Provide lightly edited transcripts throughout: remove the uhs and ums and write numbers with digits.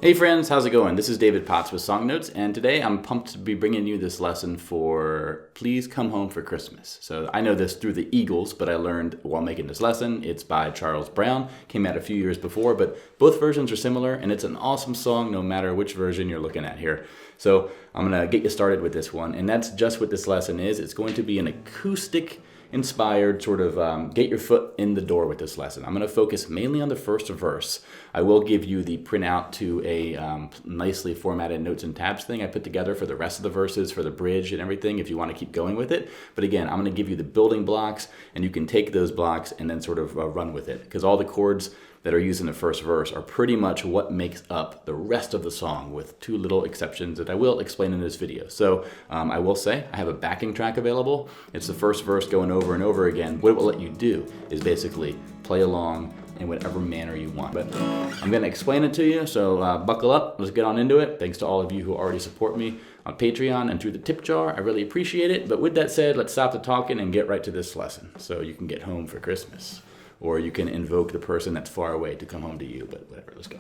Hey friends, how's it going? This is David Potts with Song Notes, and today I'm pumped to be bringing you this lesson for Please Come Home for Christmas. So I know this through the Eagles, but I learned while making this lesson. It's by Charles Brown, came out a few years before, but both versions are similar, and it's an awesome song no matter which version you're looking at here. So I'm going to get you started with this one, and that's just what this lesson is. It's going to be an acoustic inspired sort of get your foot in the door with this lesson. I'm going to focus mainly on the first verse. I will give you the printout to a nicely formatted notes and tabs thing I put together for the rest of the verses, for the bridge and everything, if you want to keep going with it. But again, I'm going to give you the building blocks, and you can take those blocks and then sort of run with it, because all the chords that are used in the first verse are pretty much what makes up the rest of the song, with two little exceptions that I will explain in this video. So I will say I have a backing track available. It's the first verse going over and over again. What it will let you do is basically play along in whatever manner you want. But I'm going to explain it to you, so buckle up. Let's get on into it. Thanks to all of you who already support me on Patreon and through the tip jar. I really appreciate it. But with that said, let's stop the talking and get right to this lesson so you can get home for Christmas. Or you can invoke the person that's far away to come home to you, but whatever, let's go.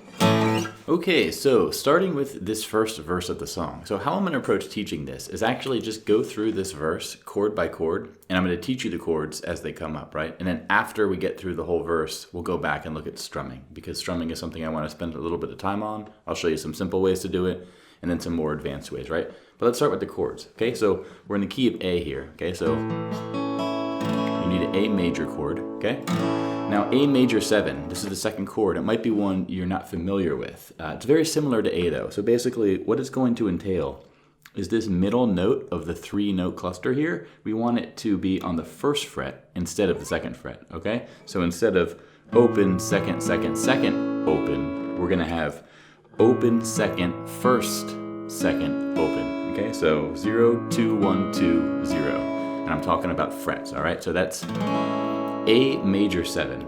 Okay, so starting with this first verse of the song. So how I'm going to approach teaching this is actually just go through this verse chord by chord, and I'm going to teach you the chords as they come up, right? And then after we get through the whole verse, we'll go back and look at strumming, because strumming is something I want to spend a little bit of time on. I'll show you some simple ways to do it, and then some more advanced ways, right? But let's start with the chords, okay? So we're in the key of A here, okay? So you need an A major chord, okay? Now, A major 7, this is the second chord. It might be one you're not familiar with. It's very similar to A though. So basically what it's going to entail is this middle note of the 3-note cluster here. We want it to be on the first fret instead of the second fret, okay? So instead of open, second, second, second, open, we're gonna have open, second, first, second, open, okay? So 0, 2, 1, 2, 0. And I'm talking about frets, all right? So that's A major 7.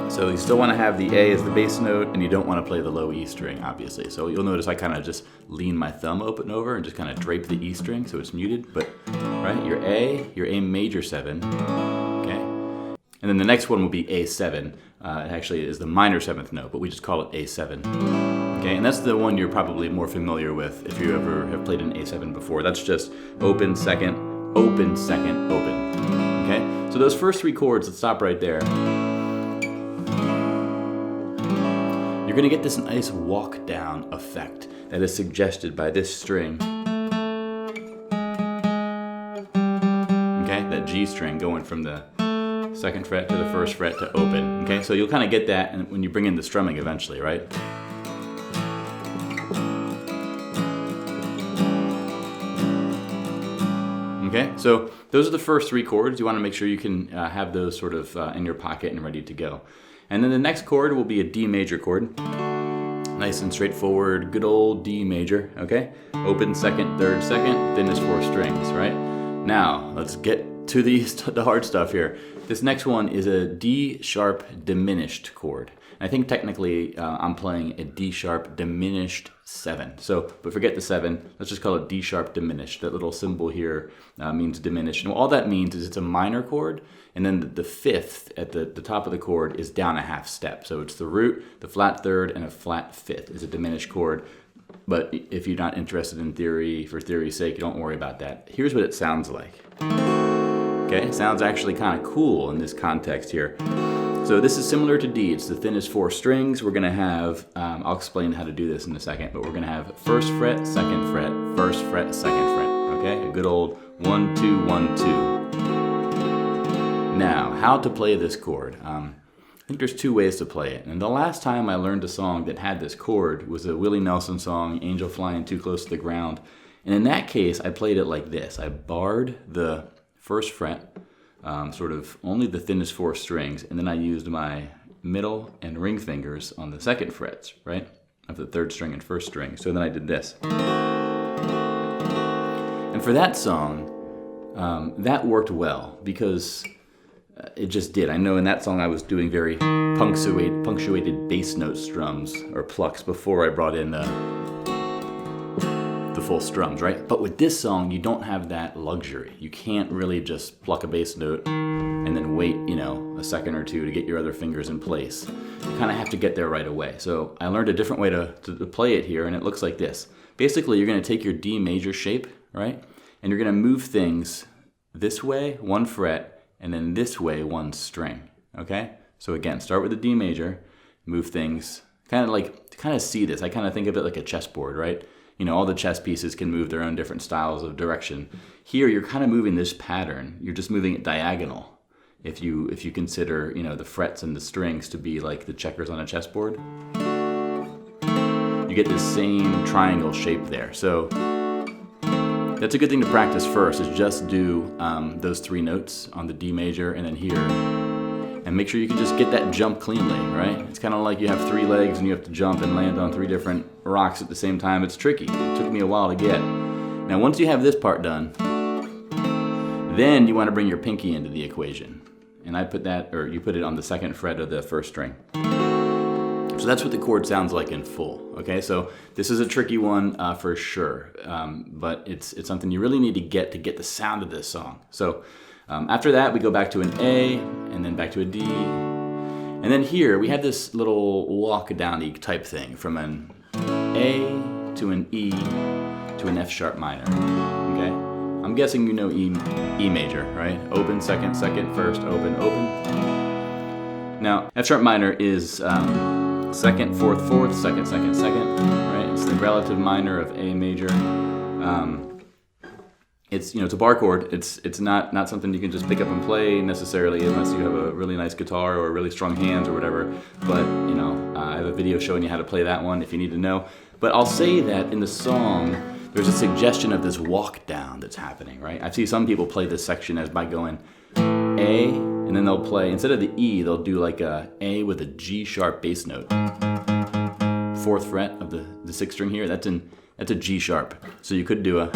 So you still want to have the A as the bass note, and you don't want to play the low E string, obviously. So you'll notice I kind of just lean my thumb open over and just kind of drape the E string so it's muted. But, right, your A major 7, okay? And then the next one will be A7. It actually is the minor 7th note, but we just call it A7. Okay, and that's the one you're probably more familiar with if you ever have played an A7 before. That's just open, second, open, second, open. Okay, so those first 3 chords, let's stop right there. You're gonna get this nice walk down effect that is suggested by this string. Okay, that G string going from the second fret to the first fret to open. Okay, so you'll kind of get that when you bring in the strumming eventually, right? Okay, so those are the first 3 chords. You want to make sure you can have those sort of in your pocket and ready to go. And then the next chord will be a D major chord. Nice and straightforward, good old D major, okay? Open, second, third, second, then there's 4 strings, right? Now, let's get to the hard stuff here. This next one is a D sharp diminished chord. I think technically I'm playing a D sharp diminished 7. So, but forget the 7. Let's just call it D sharp diminished. That little symbol here means diminished. And all that means is it's a minor chord, and then the 5th at the top of the chord is down a half step. So it's the root, the flat 3rd, and a flat 5th is a diminished chord. But if you're not interested in theory, for theory's sake, don't worry about that. Here's what it sounds like. Okay, it sounds actually kind of cool in this context here. So this is similar to D. It's the thinnest 4 strings. We're gonna have, I'll explain how to do this in a second, but we're gonna have first fret, second fret, first fret, second fret, okay? A good old 1, 2, 1, 2. Now, how to play this chord? I think there's 2 ways to play it. And the last time I learned a song that had this chord was a Willie Nelson song, Angel Flying Too Close to the Ground. And in that case, I played it like this. I barred the first fret, sort of only the thinnest 4 strings, and then I used my middle and ring fingers on the second frets, right, of the 3rd string and 1st string. So then I did this. And for that song, that worked well because it just did. I know in that song I was doing very punctuated bass note strums or plucks before I brought in the the full strums, right? But with this song, you don't have that luxury. You can't really just pluck a bass note and then wait, you know, a second or two to get your other fingers in place. You kind of have to get there right away. So I learned a different way to play it here, and it looks like this. Basically, you're going to take your D major shape, right? And you're going to move things this way, one fret, and then this way, one string, okay? So again, start with the D major, move things, kind of like, to kind of see this, I kind of think of it like a chessboard, right? You know, all the chess pieces can move their own different styles of direction. Here, you're kind of moving this pattern. You're just moving it diagonal. If you consider, you know, the frets and the strings to be like the checkers on a chessboard, you get this same triangle shape there. So that's a good thing to practice first, is just do those 3 notes on the D major and then here. And make sure you can just get that jump cleanly, right? It's kind of like you have 3 legs and you have to jump and land on 3 different rocks at the same time. It's tricky. It took me a while to get. Now, once you have this part done, then you want to bring your pinky into the equation. And I put that, or you put it on the 2nd fret of the 1st string. So that's what the chord sounds like in full, okay? So this is a tricky one for sure, but it's something you really need to get the sound of this song. So after that, we go back to an A, and then back to a D. And then here, we have this little walk-down-y type thing, from an A to an E to an F sharp minor, okay? I'm guessing you know E major, right? Open, second, second, first, open, open. Now, F sharp minor is second, fourth, fourth, second, second, second, right? It's the relative minor of A major. It's, you know, it's a bar chord. It's not something you can just pick up and play necessarily, unless you have a really nice guitar or really strong hands or whatever. But, you know, I have a video showing you how to play that one if you need to know. But I'll say that in the song, there's a suggestion of this walk down that's happening, right? I see some people play this section as by going A, and then they'll play, instead of the E, they'll do like a A with a G sharp bass note. 4th fret of the 6th string here, that's a G sharp. So you could do a,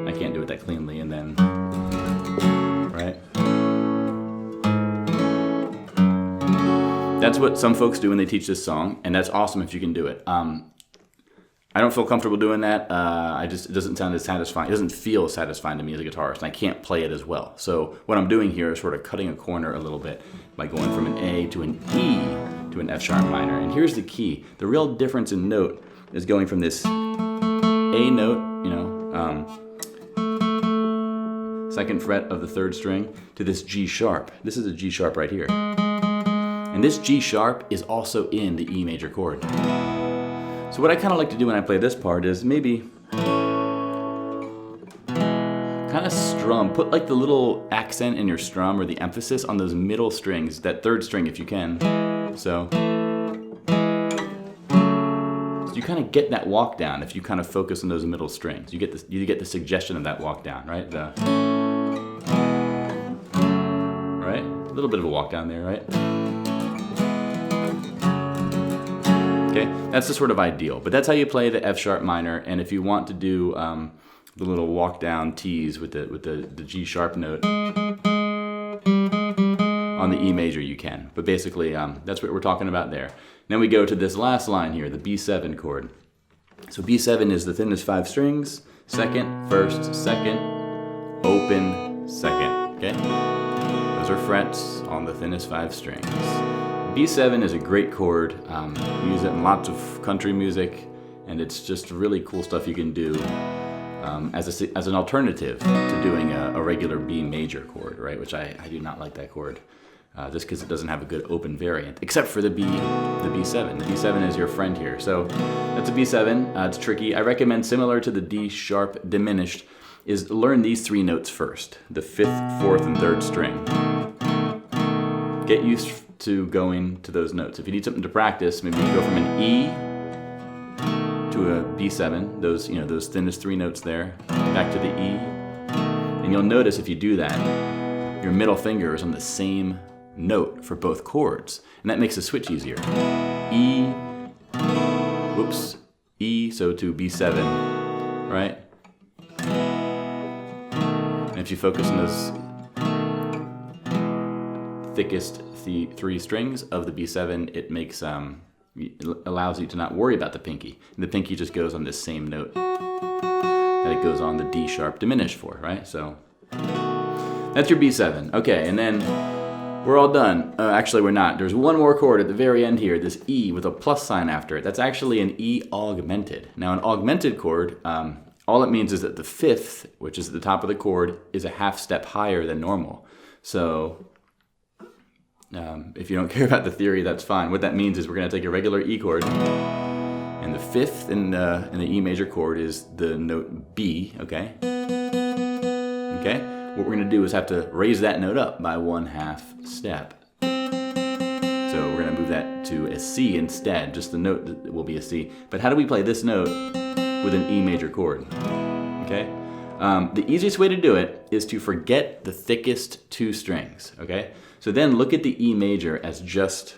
I can't do it that cleanly, and then, right? That's what some folks do when they teach this song, and that's awesome if you can do it. I don't feel comfortable doing that. It doesn't sound as satisfying. It doesn't feel satisfying to me as a guitarist, and I can't play it as well. So what I'm doing here is sort of cutting a corner a little bit by going from an A to an E to an F sharp minor. And here's the key. The real difference in note is going from this A note, you know, 2nd fret of the 3rd string, to this G sharp. This is a G sharp right here. And this G sharp is also in the E major chord. So what I kind of like to do when I play this part is maybe kind of strum, put like the little accent in your strum or the emphasis on those middle strings, that 3rd string if you can. So you kind of get that walk down if you kind of focus on those middle strings. You get the suggestion of that walk down, right? Right? A little bit of a walk down there, right? Okay, that's the sort of ideal, but that's how you play the F sharp minor. And if you want to do the little walk down tease with the G sharp note on the E major, you can. But basically, that's what we're talking about there. Then we go to this last line here, the B7 chord. So B7 is the thinnest 5 strings, 2nd, 1st, 2nd, open, 2nd. Okay, those are frets on the thinnest 5 strings. B7 is a great chord. We use it in lots of country music, and it's just really cool stuff you can do as an alternative to doing a regular B major chord, right? Which I do not like that chord, just because it doesn't have a good open variant, except for the B7. The B7 is your friend here. So that's a B7. It's tricky. I recommend, similar to the D sharp diminished, is learn these 3 notes first, the 5th, 4th, and 3rd string. Get used to going to those notes. If you need something to practice, maybe you go from an E to a B7, those thinnest 3 notes there, back to the E. And you'll notice if you do that, your middle finger is on the same note for both chords. And that makes the switch easier. E, whoops, E, so to B7, right? And if you focus on those thickest 3 strings of the B7, it makes it allows you to not worry about the pinky. And the pinky just goes on this same note that it goes on the D sharp diminished for, right? So that's your B7. Okay, and then we're all done. Actually, we're not. There's one more chord at the very end here, this E with a plus sign after it. That's actually an E-augmented. Now, an augmented chord, all it means is that the fifth, which is at the top of the chord, is a half step higher than normal. So if you don't care about the theory, that's fine. What that means is we're going to take a regular E chord, and the fifth in the E major chord is the note B, okay? Okay? What we're going to do is have to raise that note up by 1/2 step. So we're going to move that to a C instead. Just the note will be a C. But how do we play this note with an E major chord? Okay? The easiest way to do it is to forget the thickest two strings, okay? So then look at the E major as just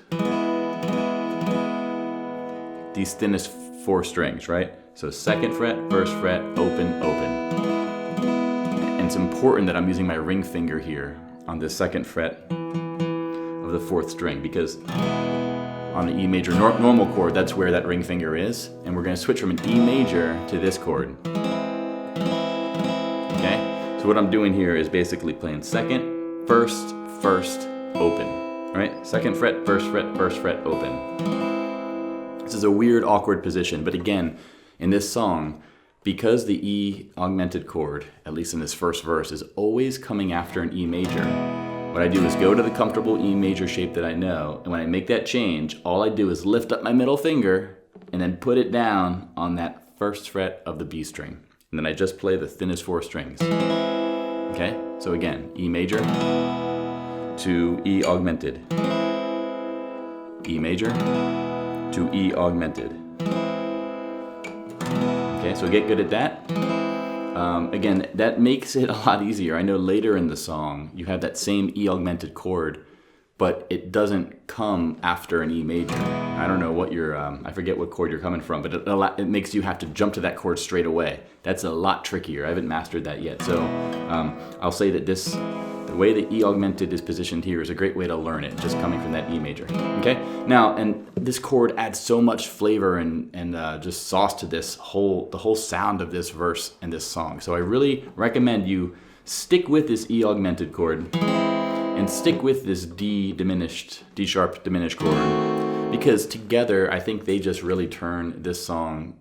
these thinnest 4 strings, right? So 2nd fret, 1st fret, open, open. And it's important that I'm using my ring finger here on the 2nd fret of the 4th string, because on the E major normal chord, that's where that ring finger is. And we're going to switch from an E major to this chord. Okay? So what I'm doing here is basically playing 2nd, 1st, 1st, open. Right? 2nd fret, 1st fret, 1st fret, open. This is a weird, awkward position, but again, in this song, because the E augmented chord, at least in this first verse, is always coming after an E major, what I do is go to the comfortable E major shape that I know, and when I make that change, all I do is lift up my middle finger and then put it down on that 1st fret of the B string. And then I just play the thinnest 4 strings. Okay? So again, E major to E augmented. E major to E augmented. Okay, so get good at that. Again, that makes it a lot easier. I know later in the song you have that same E augmented chord, but it doesn't come after an E major. I don't know what I forget what chord you're coming from, but it makes you have to jump to that chord straight away. That's a lot trickier. I haven't mastered that yet. So I'll say that the way the E augmented is positioned here is a great way to learn it, just coming from that E major. Okay? Now, and this chord adds so much flavor and just sauce to the whole sound of this verse and this song. So I really recommend you stick with this E augmented chord and stick with this D sharp diminished chord, because together I think they just really turn this song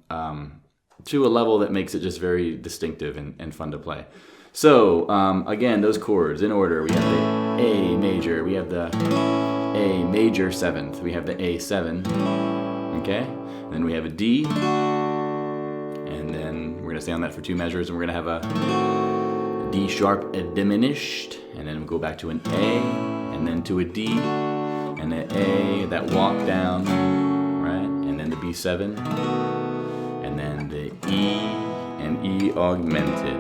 to a level that makes it just very distinctive and fun to play. So, again, those chords in order. We have the A major, we have the A major 7th, we have the A7, okay? And then we have a D, and then we're going to stay on that for 2 measures, and we're going to have a D sharp diminished, and then we'll go back to an A, and then to a D, and an A, that walk down, right? And then the B7, and then the E, and E augmented.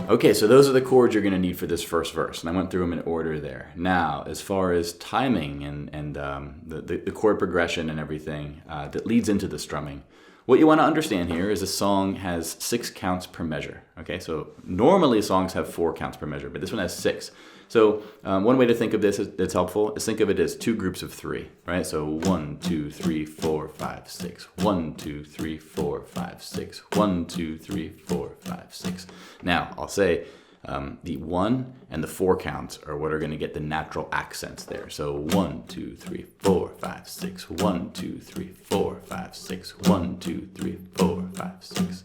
Okay, so those are the chords you're going to need for this first verse, and I went through them in order there. Now, as far as timing and the chord progression and everything that leads into the strumming, what you want to understand here is a song has 6 counts per measure. Okay, so normally songs have 4 counts per measure, but this one has 6. So one way to think of this that's helpful is think of it as 2 groups of 3, right? So 1, 2, 3, 4, 5, 6. 1, 2, 3, 4, 5, 6. 1, 2, 3, 4, 5, 6. Now, I'll say the 1 and the 4 counts are what are going to get the natural accents there. So 1, 2, 3, 4, 5, 6. 1, 2, 3, 4, 5, 6. 1, 2, 3, 4, 5, 6.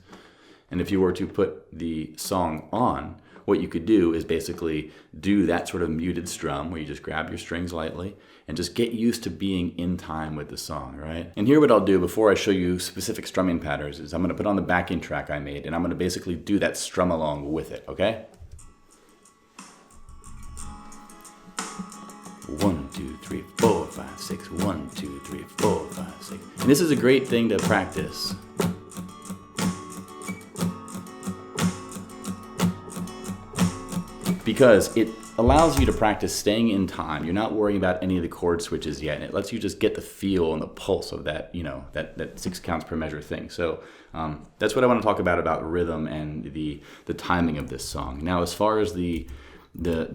And if you were to put the song on, what you could do is basically do that sort of muted strum where you just grab your strings lightly and just get used to being in time with the song, right? And here what I'll do before I show you specific strumming patterns is I'm going to put on the backing track I made, and I'm going to basically do that strum along with it, okay? 1, 2, 3, 4, 5, 6. 1, 2, 3, 4, 5, 6. And this is a great thing to practice. Because it allows you to practice staying in time. You're not worrying about any of the chord switches yet, and it lets you just get the feel and the pulse of that, that 6 counts per measure thing. So that's what I want to talk about rhythm and the timing of this song. Now, as far as the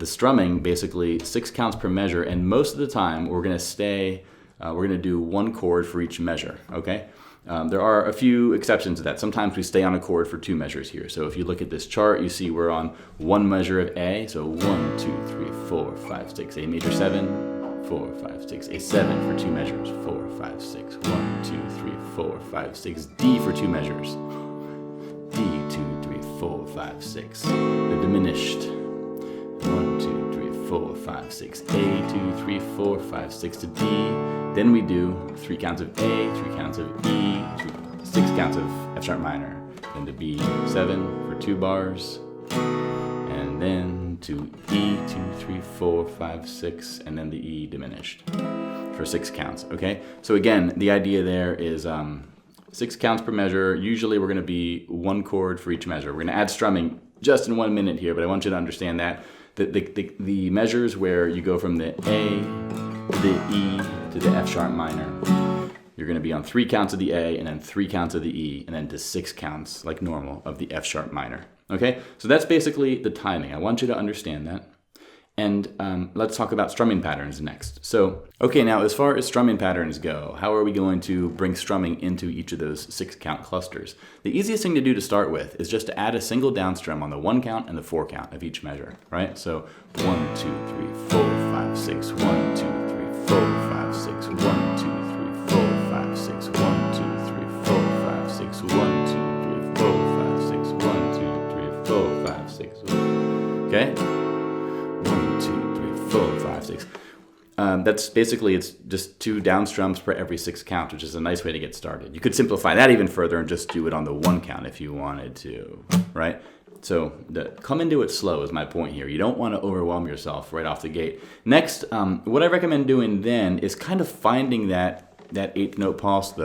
strumming, basically 6 counts per measure, and most of the time we're going to stay we're going to do one chord for each measure, okay? There are a few exceptions to that. Sometimes we stay on a chord for 2 measures here. So if you look at this chart, you see we're on one measure of A. So 1, 2, 3, 4, 5, 6, A major 7, 4, 5, 6, A 7 for 2 measures, 4, 5, 6, 1, 2, 3, 4, 5, 6, D for 2 measures, D 2, 3, 4, 5, 6, the diminished, 1, 2, 3, 4, 5, 6, A 2, 3, 4, 5, 6 to D. Then we do 3 counts of A, 3 counts of E, 6 counts of F sharp minor, then to B7 for 2 bars, and then to E 2, 3, 4, 5, 6, and then the E diminished for 6 counts. Okay, so again, the idea there is 6 counts per measure. Usually we're going to be one chord for each measure. We're going to add strumming just in 1 minute here, but I want you to understand that the measures where you go from the A to the E to the F sharp minor, you're going to be on 3 counts of the A and then 3 counts of the E and then to 6 counts like normal of the F sharp minor. Okay, so that's basically the timing. I want you to understand that. And let's talk about strumming patterns next. So, okay, now as far as strumming patterns go, how are we going to bring strumming into each of those 6 count clusters? The easiest thing to do to start with is just to add a single down strum on the 1 count and the 4 count of each measure, right? So 1, 2, 3, 4, 5, 6, 1, 2, 3, 4, 5, 6, 1, 2, 3, 4, 5, 6, 1, 2, 3, 4, 5, 6, 1, 2, 3, 4, 5, 6, 1, 2, 3, 4, 5, 6, 1. Okay? 1, 2, 3, 4, 5, 6. That's basically, it's just 2 down strums per every 6 count, which is a nice way to get started. You could simplify that even further and just do it on the 1 count if you wanted to, right? So come into it slow is my point here. You don't want to overwhelm yourself right off the gate. Next, what I recommend doing then is kind of finding that 8th note pulse,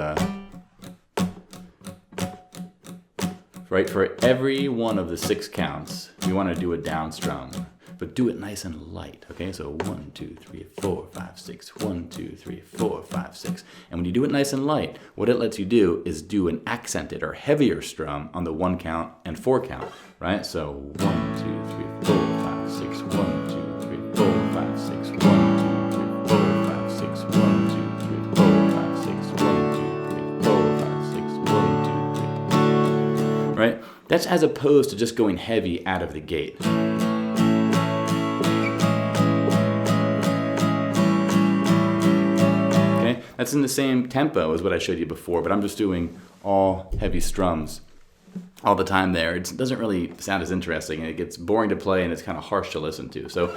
right? For every one of the 6 counts, you want to do a down strum. But do it nice and light, okay? So 1, 2, 3, 4, 5, 6, 1, 2, 3, 4, 5, 6. And when you do it nice and light, what it lets you do is do an accented or heavier strum on the 1 count and 4 count, right? So 1, 2, 3, 4, 5, 6, 1, 2, 3, 4, 5, 6, 1, 2, 3, 4, 5, 6, 1, 2, 3, 4, 5, 6, 1, 2, 3, 4, 5, 6, 1, 2, 3. Right? That's as opposed to just going heavy out of the gate. That's in the same tempo as what I showed you before, but I'm just doing all heavy strums all the time there. It doesn't really sound as interesting, and it gets boring to play, and it's kind of harsh to listen to. So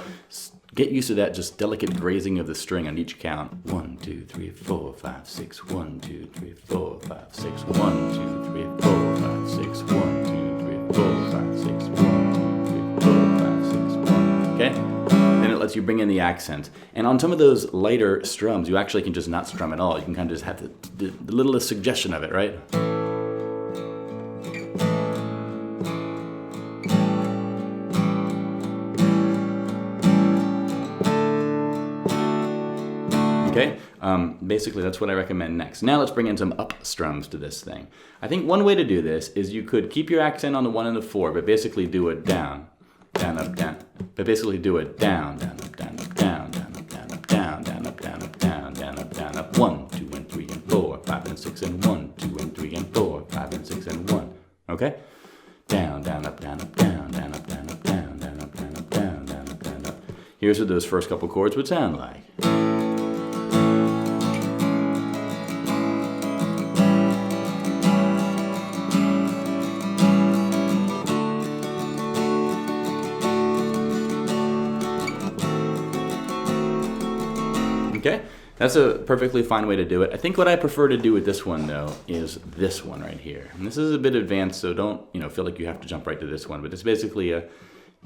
get used to that just delicate grazing of the string on each count. 1, 2, 3, 4, 5, 6, 1, 2, 3, 4, 5, 6, 1, 2, 3, 4, 5, 6, 1, 2, 3, 4, 5, 6, 1, 2, 3, 4, 5, 6, 1. Okay? Then it lets you bring in the accent. And on some of those lighter strums, you actually can just not strum at all. You can kind of just have the littlest suggestion of it, right? Okay, basically that's what I recommend next. Now let's bring in some up strums to this thing. I think one way to do this is you could keep your accent on the 1 and the 4, but basically do it down, down, up, down. But basically do it down, down, up, down, up, down, down, up, down, up, down, down, up, down, up, down, down, up, down, up. 1, 2, and 3, and 4, 5, and 6, and 1, 2, and 3, and 4, 5, and 6, and 1. Okay? Down, down, up, down, up, down, down, up, down, up, down, down, up, down, up, down, down, up, down, up. Here's what those first couple chords would sound like. Okay, that's a perfectly fine way to do it. I think what I prefer to do with this one, though, is this one right here. And this is a bit advanced, so don't feel like you have to jump right to this one. But it's basically a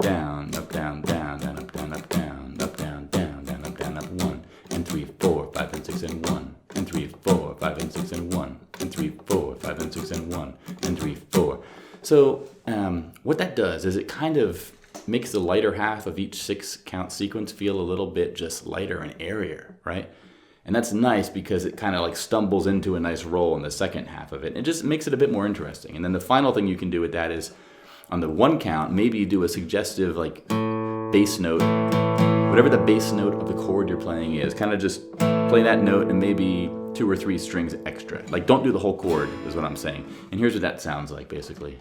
down, up, down, down, down, up, down, up, down, up, down, down, down, up, down, up, 1, and 3, 4, 5, and 6, and 1, and 3, 4, 5, and 6, and 1, and 3, 4, 5, and 6, and 1, and 3, 4. So what that does is it kind of makes the lighter half of each 6 count sequence feel a little bit just lighter and airier, right? And that's nice because it kind of like stumbles into a nice roll in the second half of it. It just makes it a bit more interesting. And then the final thing you can do with that is on the 1 count, maybe you do a suggestive like bass note whatever the bass note of the chord you're playing is, kind of just play that note and maybe 2 or 3 strings extra. Like, don't do the whole chord, is what I'm saying. And here's what that sounds like, basically.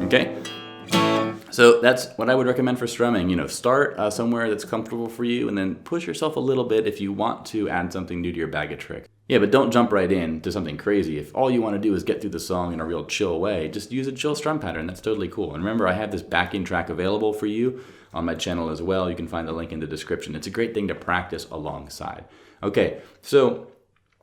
Okay, so that's what I would recommend for strumming. You know, start somewhere that's comfortable for you, and then push yourself a little bit if you want to add something new to your bag of tricks. Yeah, but don't jump right in to something crazy. If all you want to do is get through the song in a real chill way, just use a chill strum pattern. That's totally cool. And remember, I have this backing track available for you on my channel as well. You can find the link in the description. It's a great thing to practice alongside. Okay, so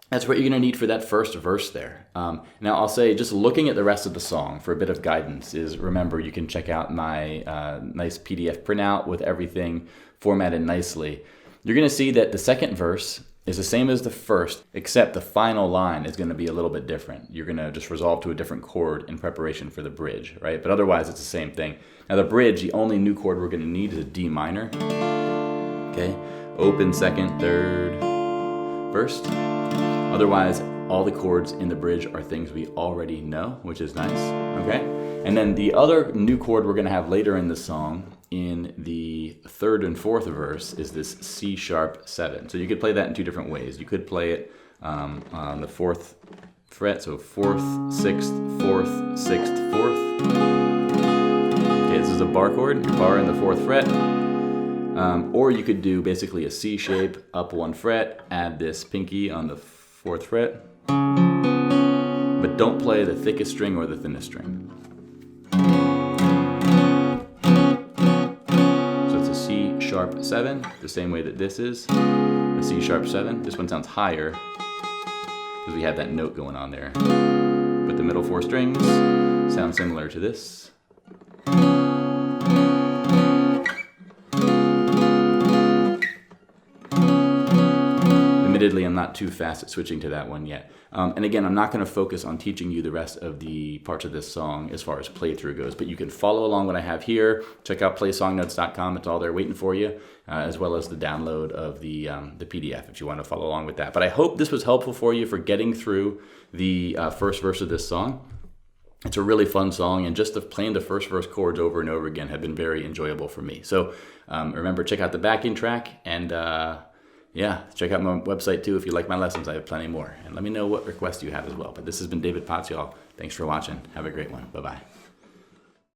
that's what you're going to need for that first verse there. Now, I'll say, just looking at the rest of the song for a bit of guidance is, remember, you can check out my nice PDF printout with everything formatted nicely. You're going to see that the second verse is the same as the first, except the final line is going to be a little bit different. You're going to just resolve to a different chord in preparation for the bridge, right? But otherwise, it's the same thing. Now, the bridge, the only new chord we're going to need is a D minor. Okay, open, second, third, first. Otherwise, all the chords in the bridge are things we already know, which is nice, okay? And then the other new chord we're gonna have later in the song in the 3rd and 4th verse is this C sharp 7. So you could play that in 2 different ways. You could play it on the 4th fret, so 4th, 6th, 4th, 6th, 4th. Okay, this is a bar chord, your bar in the 4th fret. Or you could do basically a C shape, up 1 fret, add this pinky on the 4th fret, but don't play the thickest string or the thinnest string. So it's a C sharp 7, the same way that this is a C sharp 7. This one sounds higher because we have that note going on there. But the middle 4 strings sound similar to this. Admittedly, I'm not too fast at switching to that one yet. And again, I'm not going to focus on teaching you the rest of the parts of this song as far as playthrough goes, but you can follow along what I have here. Check out playsongnotes.com. It's all there waiting for you, as well as the download of the PDF if you want to follow along with that. But I hope this was helpful for you for getting through the first verse of this song. It's a really fun song, and just playing the first verse chords over and over again have been very enjoyable for me. So remember, check out the backing track, and yeah, check out my website too if you like my lessons. I have plenty more. And let me know what requests you have as well. But this has been David Potts, y'all. Thanks for watching. Have a great one. Bye-bye.